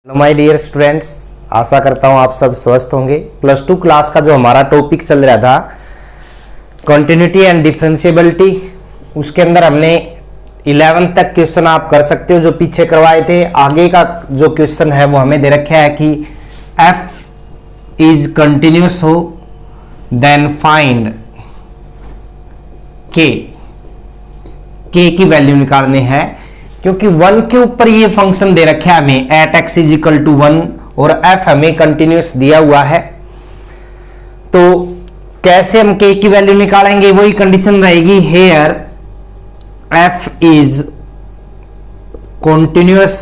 My dear students, आशा करता हूँ आप सब स्वस्थ होंगे। प्लस टू क्लास का जो हमारा टॉपिक चल रहा था कॉन्टिन्यूटी एंड डिफरेंशिएबिलिटी, उसके अंदर हमने 11 तक क्वेश्चन आप कर सकते हो जो पीछे करवाए थे। आगे का जो क्वेश्चन है वो हमें दे रखा है कि f इज कंटिन्यूस हो देन फाइंड k की वैल्यू निकालनी है, क्योंकि 1 के ऊपर ये फंक्शन दे रखा है हमें at x is equal to 1 और f हमें कंटिन्यूस दिया हुआ है। तो कैसे हम k की वैल्यू निकालेंगे, वही कंडीशन रहेगी here f is continuous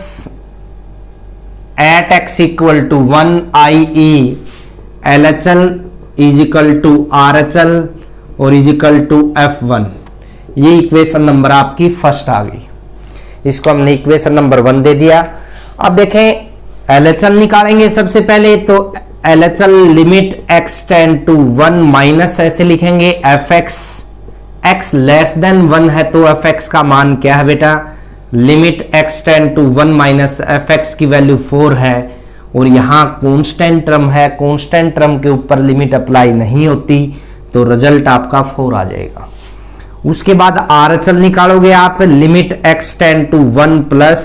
at x equal to 1 i.e. LHL is equal to RHL और इज इक्वल टू F1। ये इक्वेशन नंबर आपकी फर्स्ट आ गई, इसको हमने इक्वेशन नंबर 1 दे दिया। अब देखें LHL निकालेंगे सबसे पहले, तो LHL limit x tend to 1 minus ऐसे लिखेंगे fx, x लेस देन 1 है तो fx का मान क्या है बेटा, limit x tend to 1 minus fx की वैल्यू 4 है और यहां कांस्टेंट टर्म है, कांस्टेंट टर्म के ऊपर लिमिट अप्लाई नहीं होती तो रिजल्ट आपका 4 आ जाएगा। उसके बाद RHL निकालोगे आप, limit x tend to 1 plus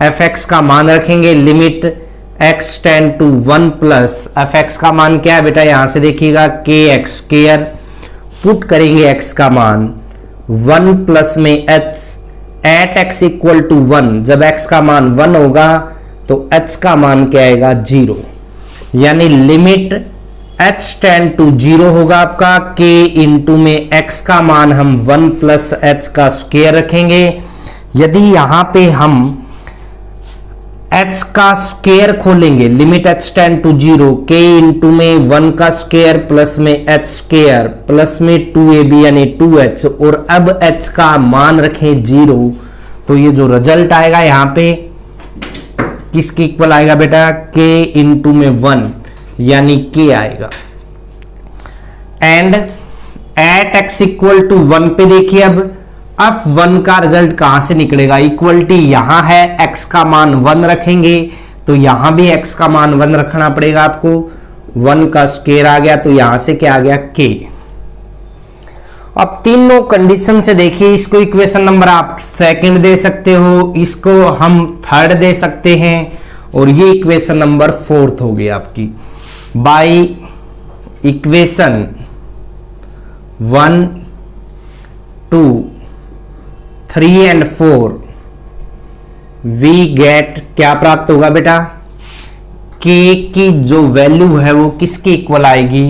fx का मान रखेंगे, limit x tend to 1 plus fx का मान क्या है बेटा, यहां से देखिएगा kx स्क्वायर, पुट करेंगे x का मान 1 प्लस में h at x equal to 1, जब x का मान 1 होगा तो h का मान क्या आएगा 0, यानी लिमिट h टेंड टू 0 होगा आपका k इंटू में x का मान हम 1 प्लस h का स्क्वायर रखेंगे। यदि यहां पे हम h का स्क्वायर खोलेंगे, limit h tend to 0, k into में 1 का स्क्वायर प्लस में h स्क्वायर प्लस में 2ab यानी 2h, और अब h का मान रखें 0, तो ये जो रिजल्ट आएगा यहां पे किसके इक्वल आएगा बेटा, k इंटू में 1 यानी k आएगा। And at x equal to 1 पे देखिए अब f1 का रिजल्ट कहां से निकलेगा, इक्वलिटी यहां है, x का मान 1 रखेंगे तो यहां भी x का मान 1 रखना पड़ेगा आपको, 1 का स्क्वायर आ गया तो यहां से क्या आ गया k। अब तीनों कंडीशन से देखिए, इसको इक्वेशन नंबर आप सेकंड दे सकते हो, इसको हम थर्ड दे सकते हैं और ये इक्वेशन नंबर 4th होगी आपकी। By equation 1, 2, 3 and 4 we get क्या प्राप्त होगा बेटा, k की जो वैल्यू है वो किसके इक्वल आएगी,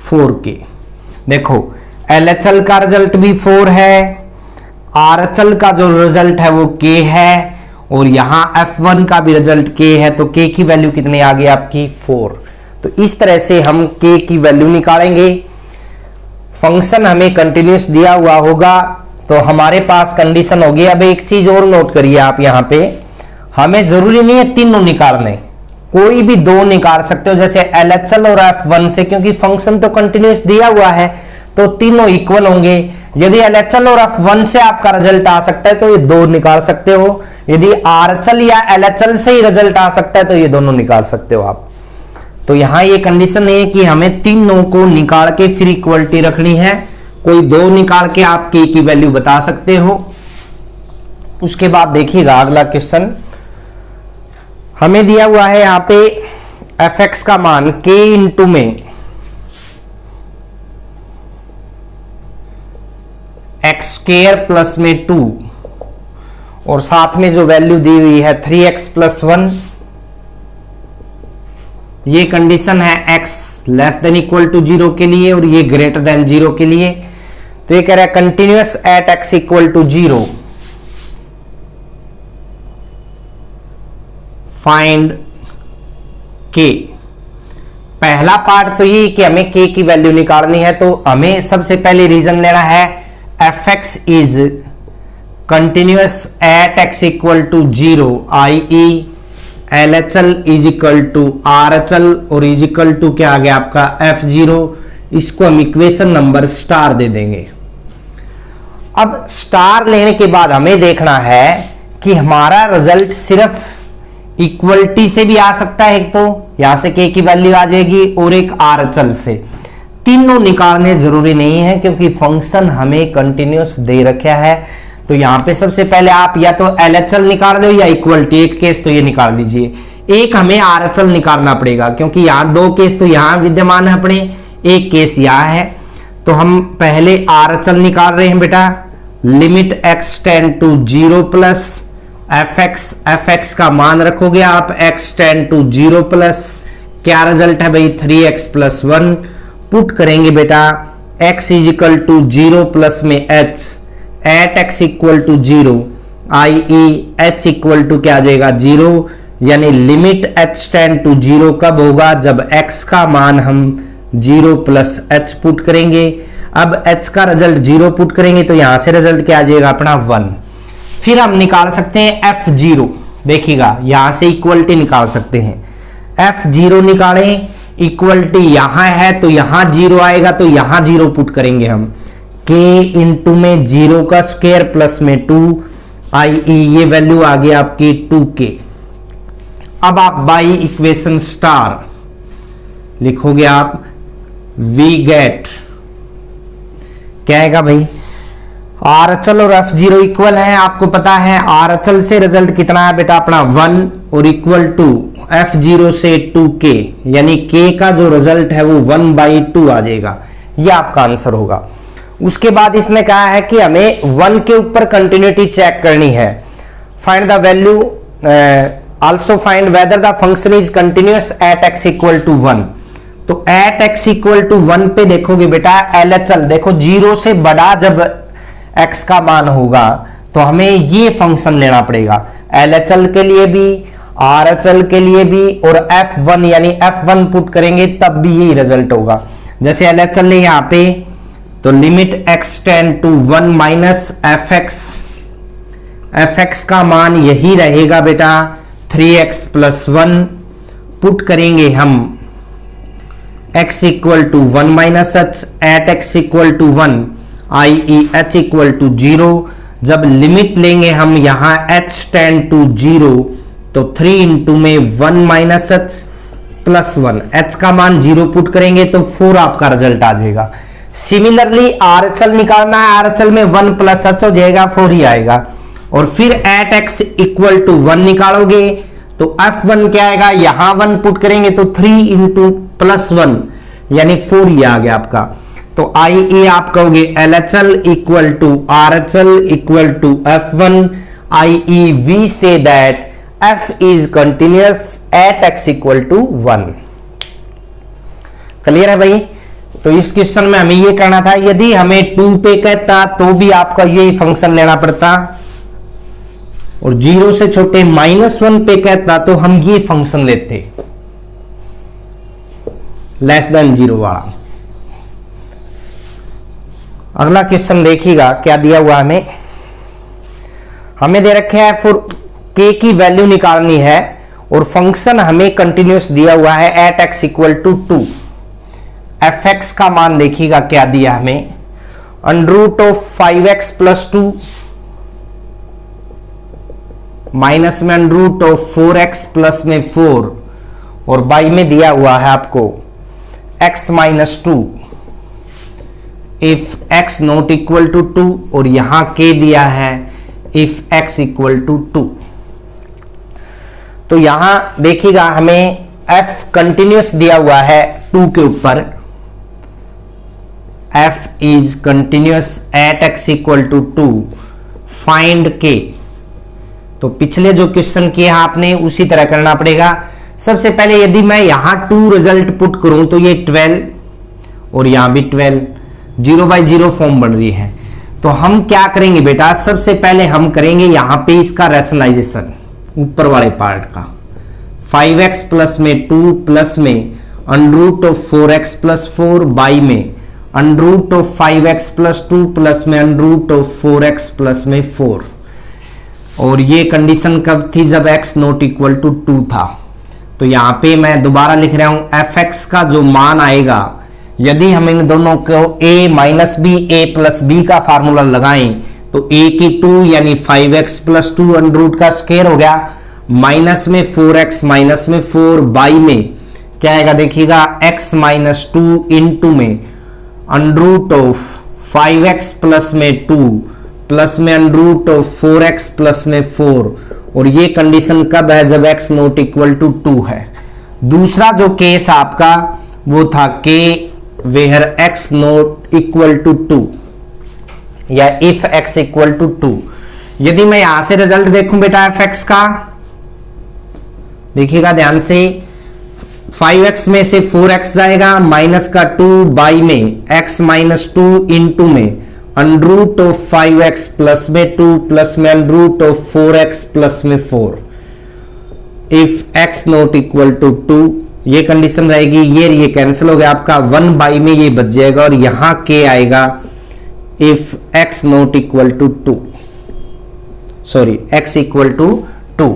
4 के। देखो LHL का रिजल्ट भी 4 है, RHL का जो रिजल्ट है वो k है और यहां F1 का भी रिजल्ट k है, तो k की वैल्यू कितनी आ गई आपकी 4। तो इस तरह से हम k की वैल्यू निकालेंगे। फंक्शन हमें कंटिन्यूस दिया हुआ होगा तो हमारे पास कंडीशन होगी। अब एक चीज और नोट करिए आप, यहां पे हमें जरूरी नहीं है तीनों निकालने, कोई भी 2 निकाल सकते हो, जैसे LHL और F1 से, क्योंकि फंक्शन तो कंटिन्यूस दिया हुआ है तो तीनों इक्वल होंगे। यदि LHL और F1 से आपका रिजल्ट आ सकता है तो ये 2 निकाल सकते हो, यदि RHL या LHL से ही रिजल्ट आ सकता है तो ये दोनों निकाल सकते हो आप। तो यहां ये कंडीशन है कि हमें तीनों को निकाल के फिर इक्वलिटी रखनी है, कोई 2 निकाल के आप k की वैल्यू बता सकते हो। उसके बाद देखिएगा अगला क्वेश्चन हमें दिया हुआ है, यहां पे fx का मान k इंटू में x स्क्वायर प्लस में 2 और साथ में जो वैल्यू दी हुई है 3x प्लस 1, ये कंडीशन है x less than equal to 0 के लिए और ये ग्रेटर देन 0 के लिए। तो ये कह रहा है continuous at x equal to 0 find k। पहला पार्ट तो ये कि हमें k की वैल्यू निकालनी है, तो हमें सबसे पहले रीजन लेना है fx is continuous at x equal to 0 i.e. LHL is equal to RHL और इज इक्वल टू क्या आ गया आपका F0। इसको हम इक्वेशन नंबर स्टार दे देंगे। अब स्टार लेने के बाद हमें देखना है कि हमारा रिजल्ट सिर्फ इक्वलिटी से भी आ सकता है, एक तो यहां से k की वैल्यू आ जाएगी और एक r अचल से, तीनों निकालने जरूरी नहीं है क्योंकि फंक्शन हमें कंटिन्यूअस दे रखा है। तो यहां पे सबसे पहले आप या तो LHL निकाल दो या इक्वलिटी, एक केस तो ये निकाल लीजिए, एक हमें RHL निकालना पड़ेगा क्योंकि यहां दो केस तो यहां विद्यमान है अपने, एक केस यहां है। तो हम पहले RHL निकाल रहे हैं बेटा, limit x tend to 0 plus fx का मान रखोगे आप x टेंड टू 0 प्लस, क्या रिजल्ट है भाई 3x प्लस 1, पुट करेंगे बेटा x is equal to 0 plus में h at x equal to 0 i.e. h equal to क्या आ जाएगा 0, यानी लिमिट h टेंड टू 0 कब होगा, जब x का मान हम 0 प्लस h पुट करेंगे। अब h का रिजल्ट 0 पुट करेंगे तो यहां से रिजल्ट क्या आ जाएगा अपना 1। फिर हम निकाल सकते हैं f0, देखिएगा यहां से इक्वलिटी निकाल सकते हैं, f0 निकालें, इक्वलिटी यहां है तो यहां 0 आएगा तो यहां 0 पुट करेंगे हम, k इंटू में 0 का स्क्वायर प्लस में 2 i.e. ये वैल्यू आ गई आपकी 2k। अब आप बाई इक्वेशन स्टार लिखोगे आप, वी गेट क्या आएगा भाई, RHL और f0 इक्वल है, आपको पता है RHL से रिजल्ट कितना है बेटा अपना 1 और इक्वल टू f0 से 2k, यानी k का जो रिजल्ट है वो 1/2 आ जाएगा, ये आपका आंसर होगा। उसके बाद इसने कहा है कि हमें 1 के ऊपर कंटिन्यूटी चेक करनी है, find the value also find whether the function is continuous at x equal to 1। तो एट x इक्वल टू 1 पे देखोगे बेटा LHL, देखो 0 से बड़ा जब x का मान होगा तो हमें ये फंक्शन लेना पड़ेगा, LHL के लिए भी RHL के लिए भी, और f1 यानी f1 पुट करेंगे तब भी यही रिजल्ट होगा। जैसे LHL है यहां पे, तो limit x tend to 1 minus fx का मान यही रहेगा बेटा 3x प्लस 1, पुट करेंगे हम x equal to 1 minus h at x equal to 1 i.e. h equal to 0। जब लिमिट लेंगे हम यहां h टेंड टू 0 तो 3 इंटू में 1 माइनस h प्लस 1, h का मान 0 पुट करेंगे तो 4 आपका रिजल्ट आ जाएगा। सिमिलरली RHL निकालना है, RHL में 1 प्लस h हो जाएगा 4 ही आएगा, और फिर एट x इक्वल टू 1 निकालोगे तो f1 क्या आएगा, यहां 1 पुट करेंगे तो 3 इंटू प्लस 1 यानी 4 ही आ गया आपका। तो i.e. आप कहोगे LHL equal to RHL equal to f1, i.e. we say that f is continuous at x equal to 1। Clear है भाई। तो इस क्वेश्चन में हमें ये करना था, यदि हमें 2 पे कहता तो भी आपका ये फंक्शन लेना पड़ता, और 0 से छोटे -1 पे कहता तो हम ये फंक्शन लेते, लेस देन 0 वाला। अगला क्वेश्चन देखिएगा क्या दिया हुआ हमें दे रखे है फॉर k की वैल्यू निकालनी है और फंक्शन हमें कंटिन्यूअस दिया हुआ है at x equal to 2। fx का मान देखिएगा क्या दिया हमें, under root of 5x plus 2 minus में अंडरूट ऑफ 4x प्लस में 4, और बाई में दिया हुआ है आपको x minus 2 if x not equal to 2, और यहां k दिया है इफ x इक्वल टू 2। तो यहां देखिएगा हमें f कंटिन्यूअस दिया हुआ है 2 के ऊपर, f is continuous at x equal to 2, find k। तो पिछले जो क्वेश्चन किया आपने उसी तरह करना पड़ेगा। सबसे पहले यदि मैं यहां 2 रिजल्ट पुट करूं तो ये 12 और यहां भी 12, 0/0 फॉर्म बन रही है। तो हम क्या करेंगे बेटा, सबसे पहले हम करेंगे यहां पे इसका रैशनलाइजेशन ऊपर वाले पार्ट का, 5x प्लस में 2 प्लस में under root of 4x plus 4 by में under root of 5x plus 2 plus में अंडरूट ऑफ 4x प्लस में 4। और ये कंडीशन कब थी, जब x नॉट इक्वल टू 2 था। तो यहां पे मैं दोबारा लिख रहा हूं fx का जो मान आएगा, यदि हम इन दोनों को a minus b a plus b का फार्मूला लगाएं तो a की 2 यानी 5x प्लस 2 अंडर रूट का स्क्वायर हो गया, माइनस में 4x माइनस में 4, बाई में क्या आएगा देखिएगा x माइनस 2 इंटू में under root of 5x plus में 2 प्लस में under root of 4x plus में 4, और ये कंडीशन कब है, जब x नॉट इक्वल टू 2 है। दूसरा जो केस आपका वो था k where x not equal to 2 या इफ x इक्वल टू 2। यदि मैं यहां से रिजल्ट देखूं बेटा fx का, देखिएगा ध्यान से, 5x में से 4x जाएगा, माइनस का 2 बाई में x माइनस 2 इंटू में under root of 5x plus में 2 प्लस में under root of 4x plus में 4, if x not equal to 2, ये कंडीशन रहेगी। ये कैंसिल हो गया आपका, 1 बाई में ये बच जाएगा और यहां k आएगा if x not equal to 2, sorry x equal to 2।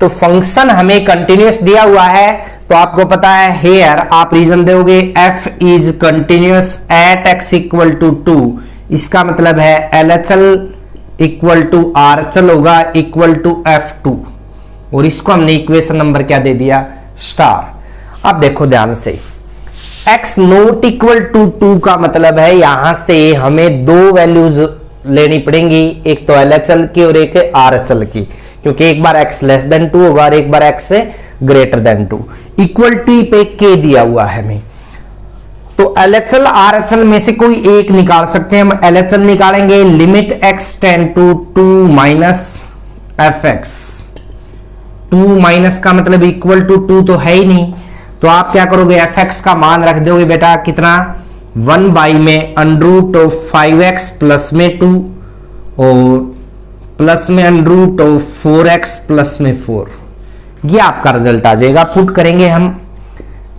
तो फंक्शन हमें कंटिन्यूअस दिया हुआ है, तो आपको पता है हेयर आप रीजन दोगे f is continuous at x equal to 2, इसका मतलब है LHL इक्वल टू RHL होगा इक्वल टू F2, और इसको हमने इक्वेशन नंबर क्या दे दिया, स्टार। अब देखो ध्यान से, x नॉट इक्वल टू 2 का मतलब है यहां से हमें दो वैल्यूज लेनी पड़ेंगी, एक तो LHL की और एक RHL की, क्योंकि एक बार x लेस देन 2 होगा और एक बार x से ग्रेटर देन 2। इक्वल टू पे k दिया हुआ है हमें, तो LHL RHL में से कोई एक निकाल सकते हैं हम। LHL निकालेंगे, limit x tend to 2 minus fx, 2 minus का मतलब इक्वल टू 2 तो है ही नहीं, तो आप क्या करोगे fx का मान रख दोगे बेटा कितना, 1 बाई में under root of 5x plus में 2 और प्लस में under root of 4x plus में 4, ये आपका रिजल्ट आ जाएगा। पुट करेंगे हम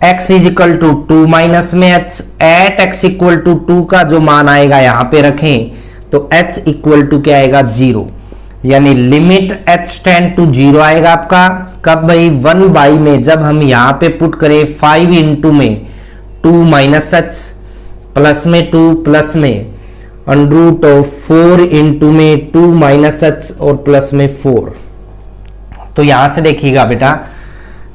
x is equal to 2 minus में h, at x equal to 2 का जो मान आएगा यहां पे रखें, तो h इक्वल टू क्या आएगा 0, यानी लिमिट h टेंड टू 0 आएगा आपका। कब भाई, 1 बाई में जब हम यहां पे पुट करें 5 इंटू में 2 माइनस h प्लस में 2 प्लस में अंडर रूट ऑफ 4 इंटू में 2 माइनस h और प्लस में 4। तो यहां से देखिएगा बेटा,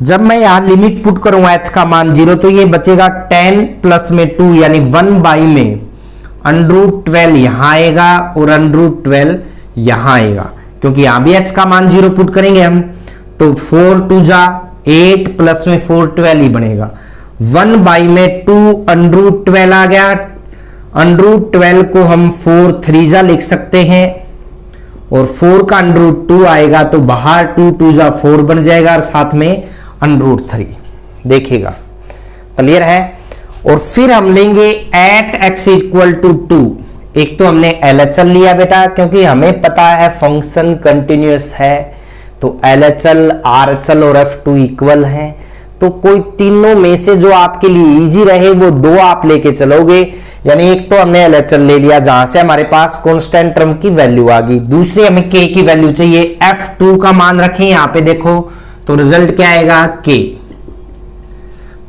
जब मैं यहां लिमिट पुट करूंगा h का मान 0, तो ये बचेगा 10 प्लस में 2 यानी 1 बाई में अंडर रूट 12 यहां आएगा और अंडर रूट 12 यहां आएगा, क्योंकि यहां भी h का मान 0 पुट करेंगे हम, तो 4 2 जा 8 प्लस में 4 12 ही बनेगा। 1 बाई में 2 अंडर रूट 12 आ गया, अंडर रूट 12 को हम 4 3 जा लिख सकते हैं, और 4 का अंडर रूट 2 आएगा तो बाहर 2 2 जा 4 बन जाएगा और साथ में अंडर रूट 3। देखिएगा क्लियर है। और फिर हम लेंगे एट x इक्वल टू 2। एक तो हमने LHL लिया बेटा, क्योंकि हमें पता है फंक्शन कंटिन्यूअस है, तो LHL RHL और F2 इक्वल है, तो कोई तीनों में से जो आपके लिए इजी रहे वो दो आप लेके चलोगे। यानी एक तो हमने LHL ले लिया जहां से हमारे पास कांस्टेंट टर्म की वैल्यू आ गई, दूसरी हमें k की वैल्यू चाहिए, F2 का मान रखें यहां पे देखो, तो रिजल्ट क्या आएगा k।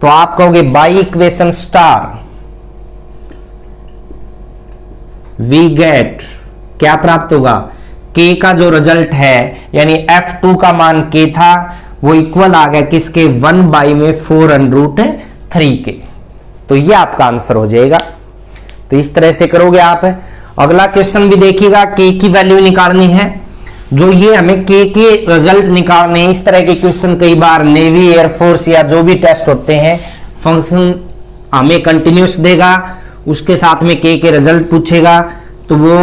तो आप कहोगे by equation star we get क्या प्राप्त होगा, k का जो रिजल्ट है यानी F2 का मान k था वो इक्वल आ गया किसके, 1 बाई में 4 अंडर रूट 3 के। तो ये आपका आंसर हो जाएगा। तो इस तरह से करोगे आप। अगला क्वेश्चन भी देखिएगा, k की वैल्यू निकालनी है, जो ये हमें k के रिजल्ट निकालने हैं। इस तरह के क्वेश्चन कई बार नेवी, एयरफोर्स या जो भी टेस्ट होते हैं, फंक्शन हमें कंटिन्यूस देगा, उसके साथ में k के रिजल्ट पूछेगा, तो वो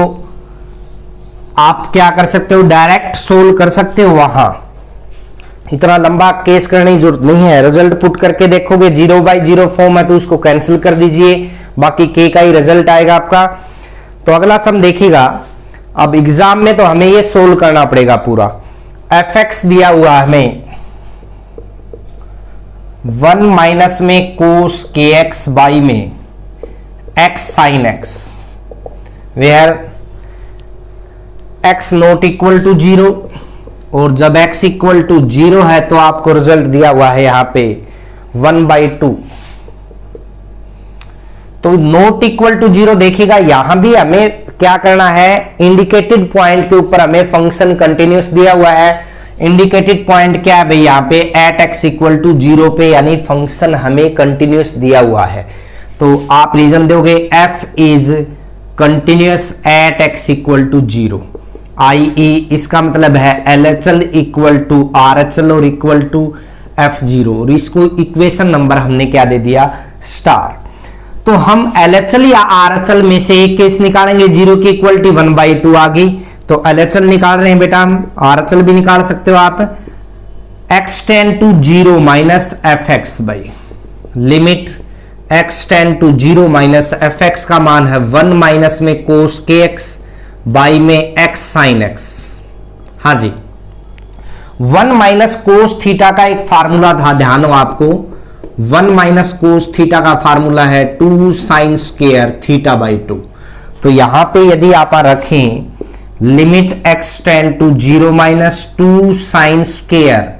आप क्या कर सकते हो, डायरेक्ट सोल्व कर सकते हो। वहां इतना लंबा केस करने की जरूरत नहीं है, रिजल्ट पुट करके देखोगे 0/0 फॉर्म है तो उसको कैंसिल कर दीजिए, बाकी k का ही रिजल्ट आएगा आपका। तो अगला सम देखिएगा। अब एग्जाम में तो हमें ये सोल्व करना पड़ेगा पूरा। fx दिया हुआ हमें 1 माइनस में कोस kx बाई में x sine x, where x not equal to 0, और जब x इक्वल टू 0 है तो आपको रिजल्ट दिया हुआ है यहां पे 1/2। तो नॉट इक्वल टू 0 देखिएगा, यहां भी हमें क्या करना है, इंडिकेटेड पॉइंट के ऊपर हमें फंक्शन कंटिन्यूस दिया हुआ है। इंडिकेटेड पॉइंट क्या है भाई, यहां पे एट एक्स इक्वल टू 0 पे, यानी फंक्शन हमें कंटिन्यूस दिया हुआ है। तो आप रीजन दोगे f is continuous at x equal to 0, i.e. इसका मतलब है LHL इक्वल टू RHL और इक्वल टू F0, और इसको इक्वेशन नंबर हमने क्या दे दिया, स्टार। तो हम LHL या RHL में से एक केस निकालेंगे, 0 की इक्वलिटी 1/2 आ गई, तो LHL निकाल रहे हैं बेटा हम, RHL भी निकाल सकते हो आप। x tend to 0 minus fx by limit x tend to 0 minus fx का मान है 1 माइनस में cos kx बाई में x sin x। हाँ जी, 1 माइनस कोस थीटा का एक फार्मूला था, ध्यान हो आपको, 1 माइनस कोस थीटा का फार्मूला है 2 साइन स्क्वायर थीटा बाई 2। तो यहां पे यदि आप रखें limit x tend to 0 minus 2 sine square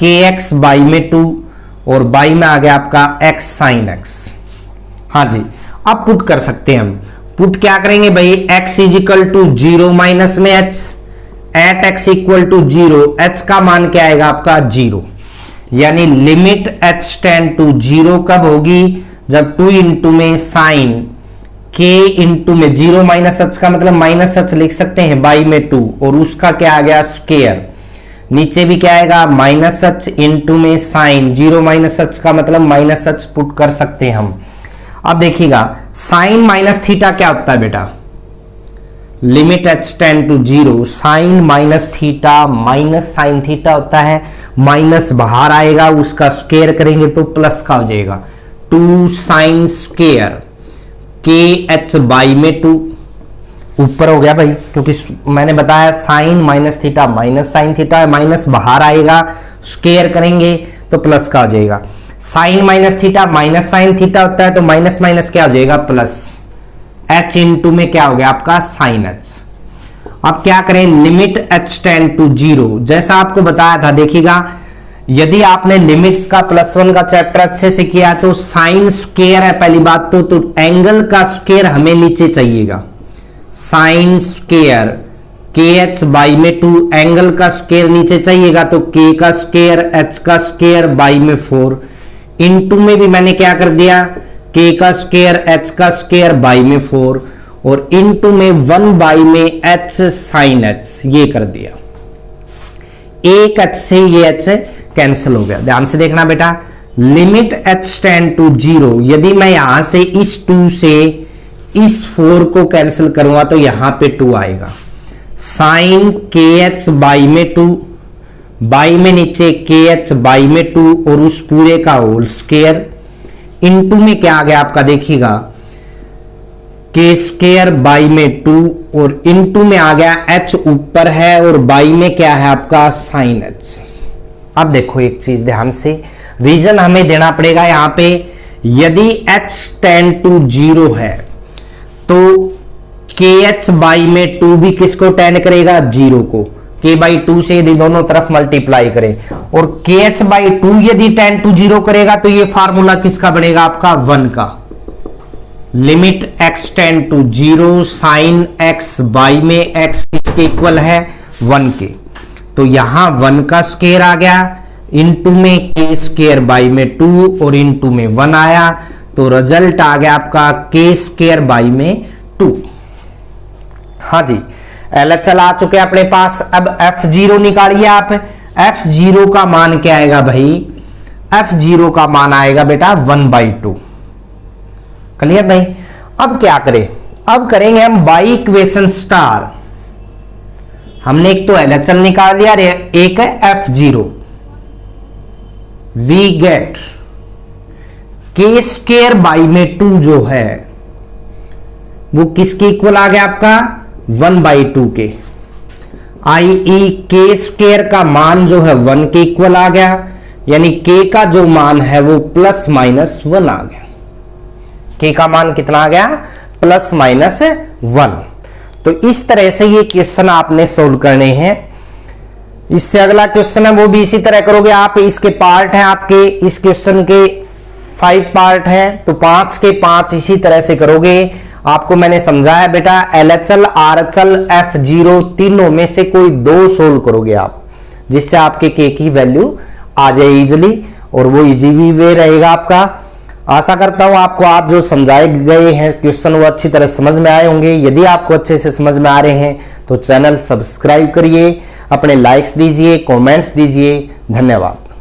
kx by में 2 और बाई में आ गया आपका x साइन x। हाँ जी, अब पुट कर सकते हैं हम, पुट क्या करेंगे भाई, x is equal to 0 minus में h at x equal to 0, h का मान क्या आएगा आपका 0, यानी लिमिट h टेंड टू 0 कब होगी, जब 2 इंटू में साइन k इंटू में 0 माइनस h का मतलब माइनस h लिख सकते हैं बाई में 2, और उसका क्या आ गया स्क्वायर, नीचे भी क्या आएगा माइनस h इंटू में साइन 0 माइनस h का मतलब माइनस h पुट कर सकते हैं हम। अब देखिएगा साइन माइनस थीटा क्या होता है बेटा, limit h tend to 0 sine minus theta minus sine theta होता है, माइनस बाहर आएगा, उसका स्क्वायर करेंगे तो प्लस का हो जाएगा, 2 sine square k h by में 2 ऊपर हो गया भाई, क्योंकि मैंने बताया sine minus theta minus sine theta है, माइनस बाहर आएगा, स्क्वायर करेंगे तो प्लस का हो जाएगा। Sine minus theta minus sine theta होता है, तो माइनस माइनस क्या हो जाएगा प्लस, h इंटू में क्या हो गया आपका साइन h। अब क्या करें, लिमिट h टेंड टू 0, जैसा आपको बताया था, देखिएगा यदि आपने लिमिट्स का +1 का चैप्टर अच्छे से किया तो साइन स्क्वायर है पहली बात तो एंगल का स्क्वायर हमें नीचे चाहिएगा, sign square k h by में 2, एंगल का स्क्वायर नीचे चाहिएगा, तो k का स्क्वायर h का स्क्वायर बाई में 4, इंटू में भी मैंने क्या कर दिया, k का स्क्वायर h का स्क्वायर बाई में 4, और इंटू में 1 बाई में h साइन h, ये कर दिया, एक h से ये h कैंसिल हो गया। ध्यान से देखना बेटा, लिमिट h टेंड टू 0, यदि मैं यहां से इस 2 से इस 4 को कैंसिल करूंगा तो यहां पे 2 आएगा, साइन के एच बाई में 2, बाई में नीचे के एच बाई में 2 और उस पूरे का होल स्क्वायर, इंटू में क्या आ गया आपका देखिएगा के स्क्वायर बाई में 2 और इंटू में आ गया h ऊपर है और बाई में क्या है आपका साइन h। अब देखो एक चीज ध्यान से, रीजन हमें देना पड़ेगा यहां पे, यदि h टेंड टू 0 है तो kh बाई में 2 भी किसको टेंड करेगा, 0 को, k बाई 2 से यदि दोनों तरफ मल्टीप्लाई करें, और kh बाई 2 यदि टेंड टू 0 करेगा तो ये फार्मूला किसका बनेगा आपका 1 का, limit x tend to 0 sine x by में x किसके इक्वल है 1 के, तो यहां 1 का स्क्वायर आ गया, इंटू में k स्क्वायर बाई में 2 और इंटू में 1 आया, तो रिजल्ट आ गया आपका k स्क्वायर बाई में 2। हाँ जी, LHL आ चुके अपने पास। अब F0 निकालिए आप, F0 का मान क्या आएगा भाई, F0 का मान आएगा बेटा 1/2। क्लियर भाई। अब क्या करें, अब करेंगे हम बाई इक्वेशन स्टार। हमने एक तो LHL निकाल लिया, एक है F0, वी गेट के स्क्वायर बाई में 2 जो है वो किसके इक्वल आ गया आपका 1/2 के, i.e. के स्क्वायर का मान जो है 1 के इक्वल आ गया, यानी k का जो मान है वो +-1 आ गया। k का मान कितना आ गया, +-1। तो इस तरह से ये क्वेश्चन आपने सोल्व करने हैं। इससे अगला क्वेश्चन है वो भी इसी तरह करोगे आप, इसके पार्ट हैं आपके इस क्वेश्चन के 5 पार्ट है तो 5 के 5 इसी तरह से करोगे। आपको मैंने समझाया बेटा, LHL, RHL, F0 तीनों में से कोई 2 सोल्व करोगे आप, जिससे आपके के की वैल्यू आ जाए इजिली, और वो इजी भी वे रहेगा आपका। आशा करता हूं आपको आज जो समझाए गए हैं क्वेश्चन वो अच्छी तरह समझ में आए होंगे। यदि आपको अच्छे से समझ में आ रहे हैं तो चैनल सब्सक्राइब करिए, अपने लाइक्स दीजिए, कमेंट्स दीजिए। धन्यवाद।